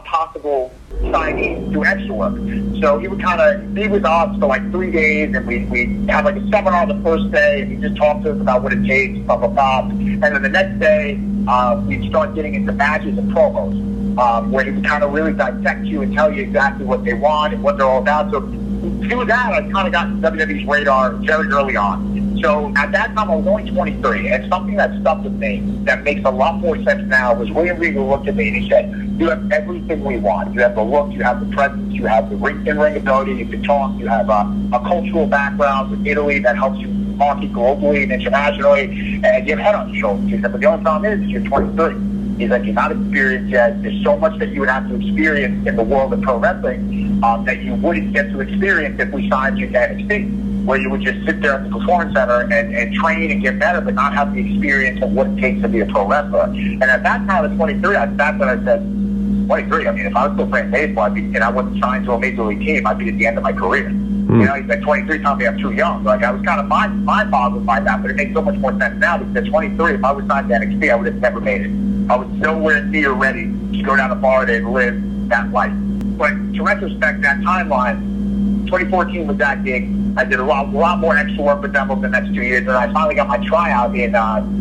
Speaker 4: possible signees to extra work. So he would kind of be with us for like 3 days, and we have like a seminar the first day, and he just talked to us about what it takes, blah, blah, blah. And then the next day, we'd start getting into badges and promos, where he would kind of really dissect you and tell you exactly what they want and what they're all about. So through that, I kind of got WWE's radar very early on. So at that time, I was only 23, and something that stuck with me that makes a lot more sense now was William Regal looked at me and he said, you have everything we want. You have the look, you have the presence, you have the in-ring ability, you can talk, you have a cultural background with Italy that helps you market globally and internationally, and you have head on your shoulders. He said, but the only problem is you're 23. He's like, you're not experienced yet. There's so much that you would have to experience in the world of pro wrestling that you wouldn't get to experience if we signed you to NXT, where you would just sit there at the Performance Center and train and get better, but not have the experience of what it takes to be a pro wrestler. And at that time, at 23, that's when I said, 23. I mean, if I was still playing baseball, and I wasn't signed to a major league team, I'd be at the end of my career. You know, he's like 23, telling me I'm too young. Like, I was kind of mind-boggled by that, but it makes so much more sense now because at 23, if I was signed to NXT, I would have never made it. I was nowhere near ready to go down to Florida and live that life. But to retrospect, that timeline, 2014 was that gig. I did a lot more extra work with them over the next 2 years, and I finally got my tryout in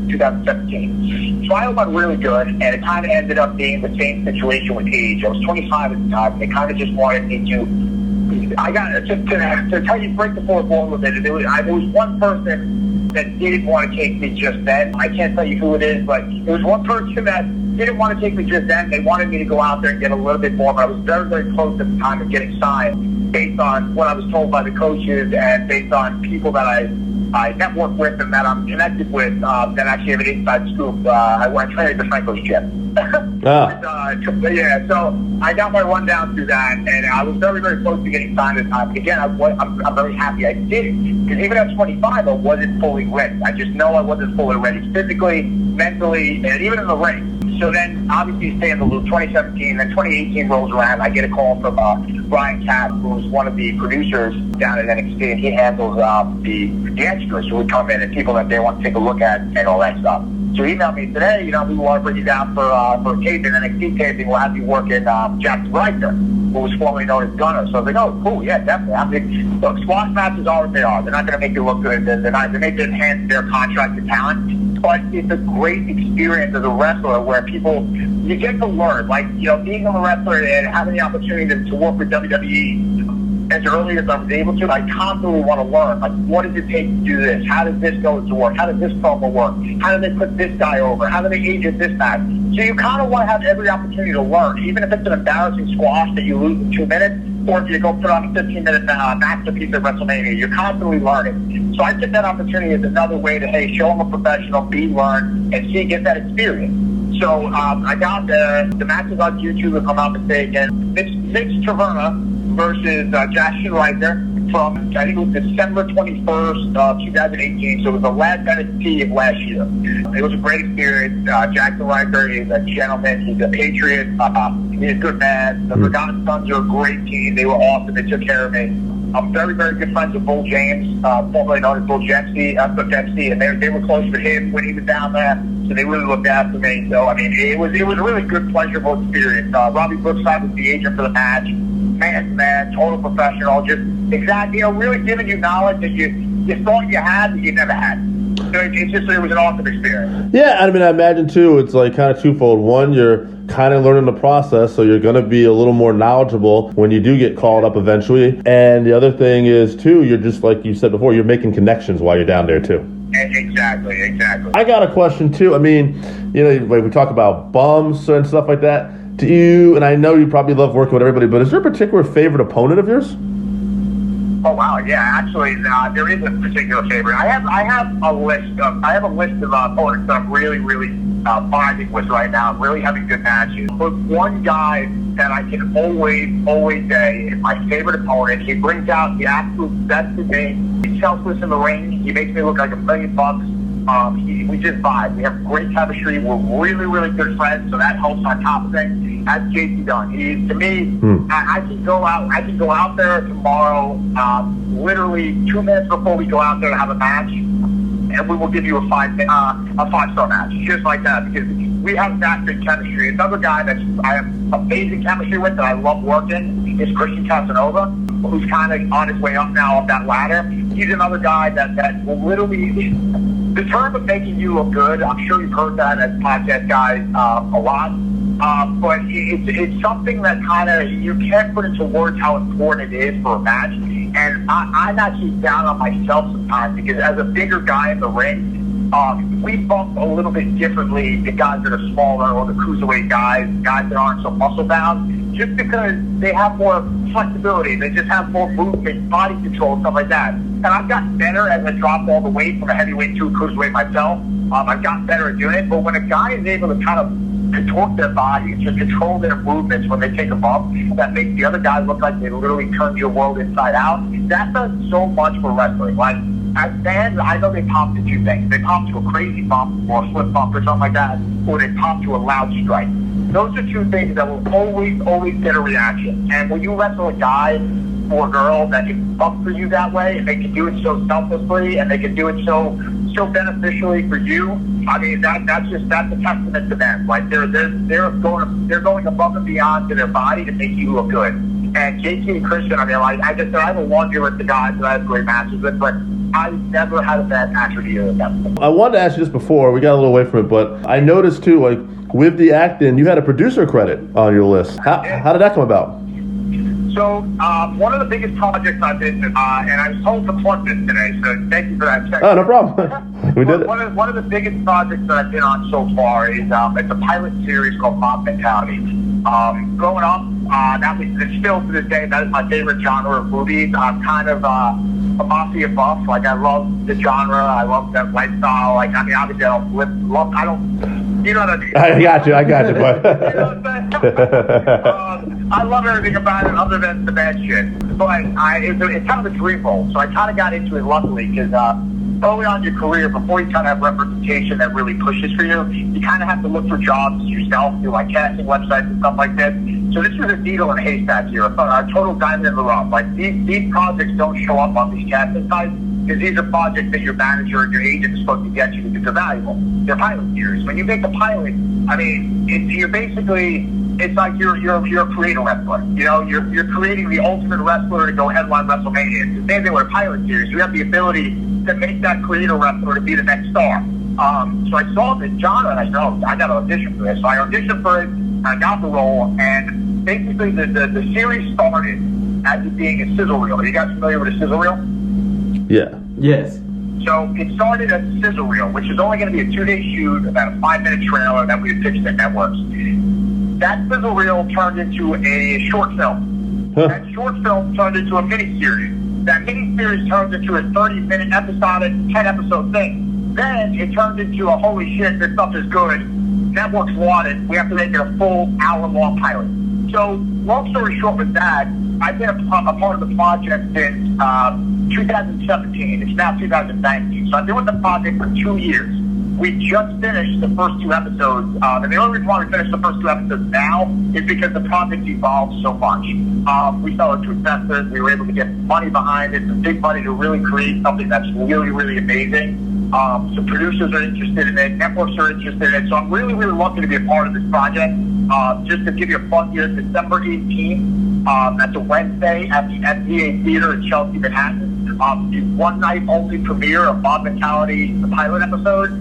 Speaker 4: 2017. Tryout went really good, and it kind of ended up being the same situation with age. I was 25 at the time, and they kind of just wanted me to. I got just to tell you, break the fourth wall a little bit. There was one person that didn't want to take me just then. I can't tell you who it is, but there was one person that didn't want to take me just then. They wanted me to go out there and get a little bit more, but I was very, very close at the time of getting signed based on what I was told by the coaches and based on people that I network with and that I'm connected with that actually have an inside scoop. I trained at the Franco's gym. Yeah, so I got my rundown through that, and I was very, very close to getting signed at the time. Again, I'm very happy I did it, because even at 25, I wasn't fully ready. I just know I wasn't fully ready physically, mentally, and even in the ring. So then, obviously, stay in the loop. 2017, then 2018 rolls around. I get a call from Brian Katz, who's one of the producers down at NXT, and he handles the extras who would come in and people that they want to take a look at and all that stuff. So he emailed me today, we want to bring you down for a taping, NXT taping. We'll have you working Jack Riker, who was formerly known as Gunner. So I was like, oh, cool, yeah, definitely. Look, squash matches are what they are. They're not going to make you look good. They make it enhance their contracted talent. But it's a great experience as a wrestler where you get to learn. Like, being a wrestler and having the opportunity to work with WWE as early as I was able to, I constantly want to learn. Like, what does it take to do this? How does this go to work? How does this promo work? How do they put this guy over? How do they agent this back? So you kind of want to have every opportunity to learn, even if it's an embarrassing squash that you lose in 2 minutes, or if you go put on a 15-minute masterpiece at WrestleMania. You're constantly learning. So I took that opportunity as another way to, hey, show them a professional, be learn, and see, get that experience. So I got there. The match is on YouTube, if I'm not mistaken. Mike Verna versus Jackson Riker from, I think it was December 21st, 2018. So it was the last NXT of last year. It was a great experience. Jackson Riker is a gentleman. He's a patriot. He's a good man. The Forgotten Sons are a great team. They were awesome. They took care of me. I'm very, very good friends with Bull James, formerly known as Bull Dempsey, and they were close with him when he was down there, so they really looked after me. So, I mean, it was a really good, pleasurable experience. Robbie Brookside was the agent for the match. Man, total professional, just exactly, really giving you knowledge that you thought you had, but you never had. So it was an awesome experience.
Speaker 2: Yeah, I mean, I imagine, too, it's like kind of twofold. One, you're kind of learning the process, so you're going to be a little more knowledgeable when you do get called up eventually. And the other thing is, too, you're just, like you said before, you're making connections while you're down there, too.
Speaker 4: Exactly.
Speaker 2: I got a question, too. I mean, like we talk about bumps and stuff like that. Do you, and I know you probably love working with everybody, but is there a particular favorite opponent of yours?
Speaker 4: Oh wow, yeah. Actually, there is a particular favorite. I have a list of opponents that I'm really bonding with right now. I'm really having good matches. But one guy that I can always say is my favorite opponent. He brings out the absolute best of me. He's selfless in the ring. He makes me look like $1 million. We just vibe. We have great chemistry. We're really good friends, so that helps on top of things. That's JC Dunn. He, to me, I can go out there tomorrow, literally 2 minutes before we go out there to have a match, and we will give you a 5-star match, just like that, because we have that good chemistry. Another guy that I have amazing chemistry with that I love working is Christian Casanova, who's kind of on his way up now up that ladder. He's another guy that will literally, the term of making you look good, I'm sure you've heard that as podcast guys a lot. But it's something that kind of, you can't put into words how important it is for a match. And I'm actually down on myself sometimes because as a bigger guy in the ring, we bump a little bit differently the guys that are smaller or the cruiserweight guys that aren't so muscle bound, just because they have more flexibility. They just have more movement, body control, stuff like that. And I've gotten better as I dropped all the weight from a heavyweight to a cruiserweight myself. I've gotten better at doing it. But when a guy is able to kind of contort their body and just control their movements when they take a bump, that makes the other guy look like they literally turned your world inside out. That does so much for wrestling. Like, as fans, I know they pop to two things. They pop to a crazy bump or a flip bump or something like that, or they pop to a loud strike. Those are two things that will always get a reaction. And when you wrestle a guy or a girl that can bump for you that way, and they can do it so selflessly, and they can do it so beneficially for you, I mean, that's a testament to them. Like, they're going above and beyond to their body to make you look good. And JT and Christian, I mean, like I just said, I have a laundry list of guys that I have great matches with, but I've never had a bad match with either of them.
Speaker 2: I wanted to ask you this before, we got a little away from it, but I noticed too, like with the acting, you had a producer credit on your list. How did that come about?
Speaker 4: So one of the biggest projects I've been, and I was told to plug this today, so thank you for that.
Speaker 2: Oh, no problem. We did it.
Speaker 4: One of the biggest projects that I've been on so far is it's a pilot series called Mob Mentality. Growing up, it's still to this day, that is my favorite genre of movies. I'm kind of a mafia buff. Like, I love the genre. I love that lifestyle. Like, I mean, obviously, you know what I mean?
Speaker 2: I got you, but.
Speaker 4: You know what I'm saying? I love everything about it other than the bad shit. But it's kind of a dream role. So I kind of got into it luckily because early on in your career, before you kind of have representation that really pushes for you, you kind of have to look for jobs yourself through like casting websites and stuff like that. So this is a needle in a haystack here, a total diamond in the rough. Like these projects don't show up on these casting sites because these are projects that your manager and your agent is supposed to get you because they're valuable. They're pilot series. When you make a pilot, I mean, it's like you're a creator wrestler. You know, you're creating the ultimate wrestler to go headline WrestleMania. It's the same thing with a pilot series. You have the ability to make that creator wrestler to be the next star. So I saw this genre and I said, oh, I got to audition for this. So I auditioned for it, I got the role, and basically the series started as it being a sizzle reel. Are you guys familiar with a sizzle reel?
Speaker 2: Yeah.
Speaker 5: Yes.
Speaker 4: So it started as a sizzle reel, which is only going to be a 2-day shoot, about a 5-minute trailer that we had pitched at networks. That sizzle reel turned into a short film.
Speaker 2: Huh.
Speaker 4: That short film turned into a mini-series. That mini-series turned into a 30-minute episodic, 10-episode thing. Then it turned into a holy shit, this stuff is good. Networks want it. We have to make it a full hour-long pilot. So, long story short with that, I've been a part of the project since 2017. It's now 2019. So I've been with the project for 2 years. We just finished the first 2 episodes. And the only reason why we finished the first 2 episodes now is because the project evolved so much. We sold it to investors. We were able to get money behind it, some big money to really create something that's really, really amazing. Some producers are interested in it. Networks are interested in it. So I'm really, really lucky to be a part of this project. Just to give you a plug here, December 18th, that's a Wednesday at the SVA Theater in Chelsea, Manhattan. The one-night only premiere of Mob Mentality, the pilot episode,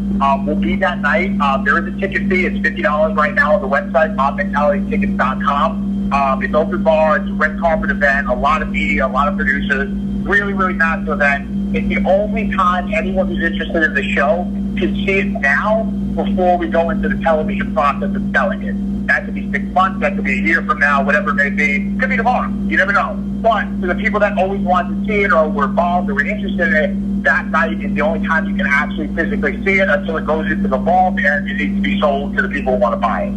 Speaker 4: will be that night. There is a ticket fee. It's $50 right now on the website, mobmentalitytickets.com. It's open bar. It's a red carpet event. A lot of media, a lot of producers. Really, really massive event. It's the only time anyone who's interested in the show can see it now before we go into the television process of selling it. That could be 6 months, that could be a year from now, whatever it may be. It could be tomorrow. You never know. But for the people that always want to see it or were involved or were interested in it, that night is the only time you can actually physically see it until it goes into the vault and it needs to be sold to the people who want to buy it.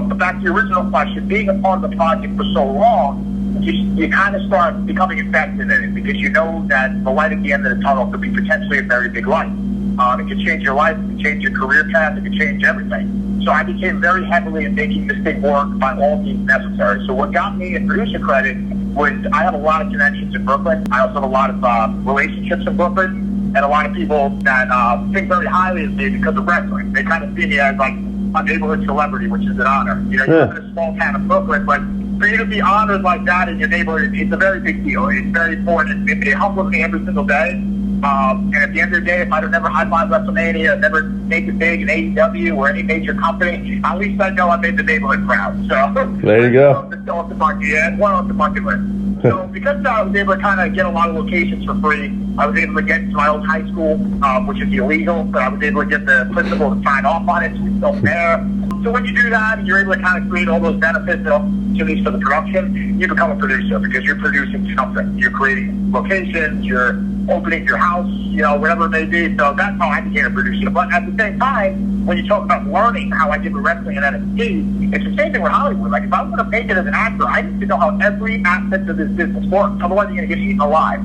Speaker 4: But back to your original question, being a part of the project for so long, you kind of start becoming invested in it because you know that the light at the end of the tunnel could be potentially a very big light. It could change your life, it could change your career path, it could change everything. So I became very heavily in making this thing work by all means necessary. So what got me in producer credit was I have a lot of connections in Brooklyn. I also have a lot of relationships in Brooklyn and a lot of people that think very highly of me because of wrestling. They kind of see me as like a neighborhood celebrity, which is an honor. You know, you live in a small town of Brooklyn, but for you to be honored like that in your neighborhood, it's a very big deal. It's very important. It humbles me every single day. And at the end of the day, if I'd have never high-fived WrestleMania, never made it big in AEW or any major company, at least I know I made the neighborhood proud. So
Speaker 2: there you go.
Speaker 4: It's off the bucket list. So because I was able to kind of get a lot of locations for free, I was able to get to my old high school, which is illegal, but I was able to get the principal to sign off on it, so it's still there. So when you do that, and you're able to kind of create all those benefits and opportunities for the production, you become a producer because you're producing something. You're creating locations, you're opening your house, you know, whatever it may be. So that's how I became a producer. But at the same time, when you talk about learning how I did with wrestling and NXT, it's the same thing with Hollywood. Like, if I was going to make it as an actor, I need to know how every aspect of this business works. Otherwise, you're going to get eaten alive.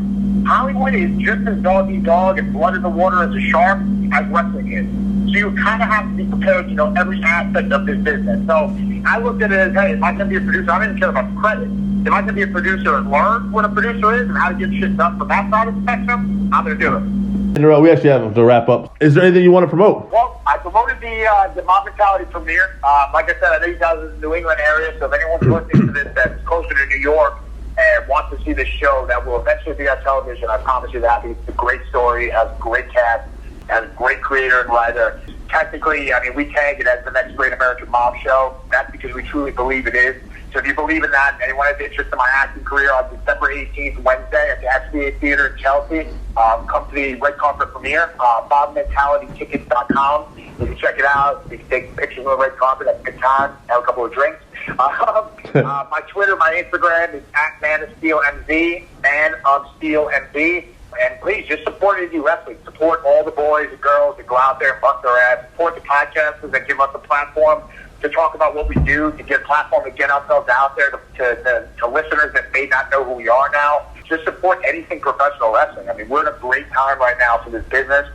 Speaker 4: Hollywood is just as dog-eat-dog and blood in the water as a shark as wrestling is. So you kind of have to be prepared to know every aspect of this business. So I looked at it as, hey, if I can be a producer, I don't even care about the credit. If I can be a producer and learn what a producer is and how to get shit done from that side of the spectrum, I'm going to do it.
Speaker 2: We actually have to wrap up. Is there anything you want to promote?
Speaker 4: Well, I promoted the Mob Mentality premiere. Like I said, I know you guys are in the New England area, so if anyone's listening to this that's closer to New York and wants to see this show that will eventually be on television, I promise you that. It's a great story, has a great cast, has a great creator and writer. Technically, I mean, we tag it as the next great American mob show. That's because we truly believe it is. So if you believe in that, and anyone has interest in my acting career, on December 18th, Wednesday, at the SBA Theater in Chelsea, come to the red carpet premiere, mobmentalitytickets.com. You can check it out. You can take pictures on the red carpet, have a good time, have a couple of drinks. My Twitter, my Instagram is @ManOfSteelMZ, ManOfSteelMZ. And please, just support indie wrestling. Support all the boys and girls that go out there and bust their ass. Support the podcasters that give us a platform to talk about what we do, to get a platform to get ourselves out there to listeners that may not know who we are now. Just support anything professional wrestling. I mean, we're in a great time right now for this business.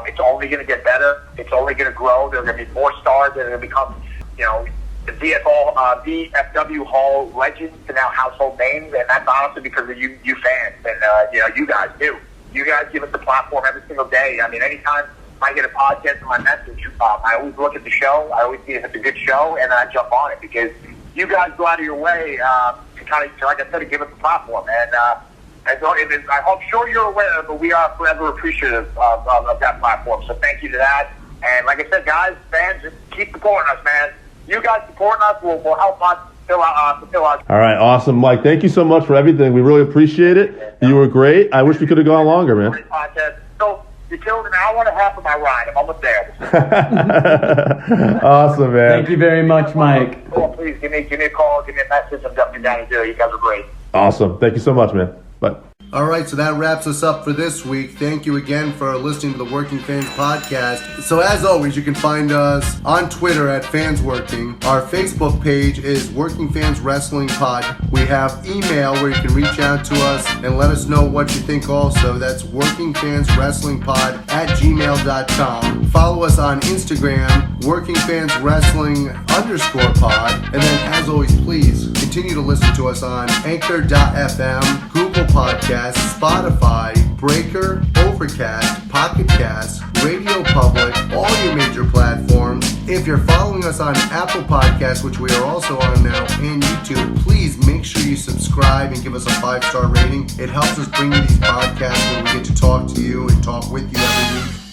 Speaker 4: It's only going to get better. It's only going to grow. There are going to be more stars that are going to become, you know, the VFW Hall legends to now household names, and that's honestly because of you fans and you know, you guys do. You guys give us a platform every single day. I mean, anytime I get a podcast in my message, I always look at the show. I always see if it's a good show, and I jump on it because you guys go out of your way to kind of, like I said, to give us a platform. And I'm sure you're aware, but we are forever appreciative of that platform. So thank you to that. And like I said, guys, fans, just keep supporting us, man. You guys supporting us will help us fulfill our.
Speaker 2: All right, awesome, Mike. Thank you so much for everything. We really appreciate it. You were great. I wish we could have gone longer, man.
Speaker 4: Great podcast. So you killed an hour and a half of my ride. I'm almost there.
Speaker 2: Awesome, man.
Speaker 5: Thank you very much, Mike.
Speaker 4: Cool. Please give me a call, give me a message. I'm definitely down to do it. You guys are great.
Speaker 2: Awesome. Thank you so much, man. Bye.
Speaker 3: All right, so that wraps us up for this week. Thank you again for listening to the Working Fans Podcast. So as always, you can find us on Twitter at FansWorking. Our Facebook page is Working Fans Wrestling Pod. We have email where you can reach out to us and let us know what you think also. That's workingfanswrestlingpod@gmail.com. Follow us on Instagram, workingfanswrestling_pod. And then as always, please continue to listen to us on Anchor.fm, Google Podcasts, Spotify, Breaker, Overcast, Pocket Cast, Radio Public, all your major platforms. If you're following us on Apple Podcasts, which we are also on now, and YouTube, please make sure you subscribe and give us a 5-star rating. It helps us bring you these podcasts where we get to talk to you and talk with you every week.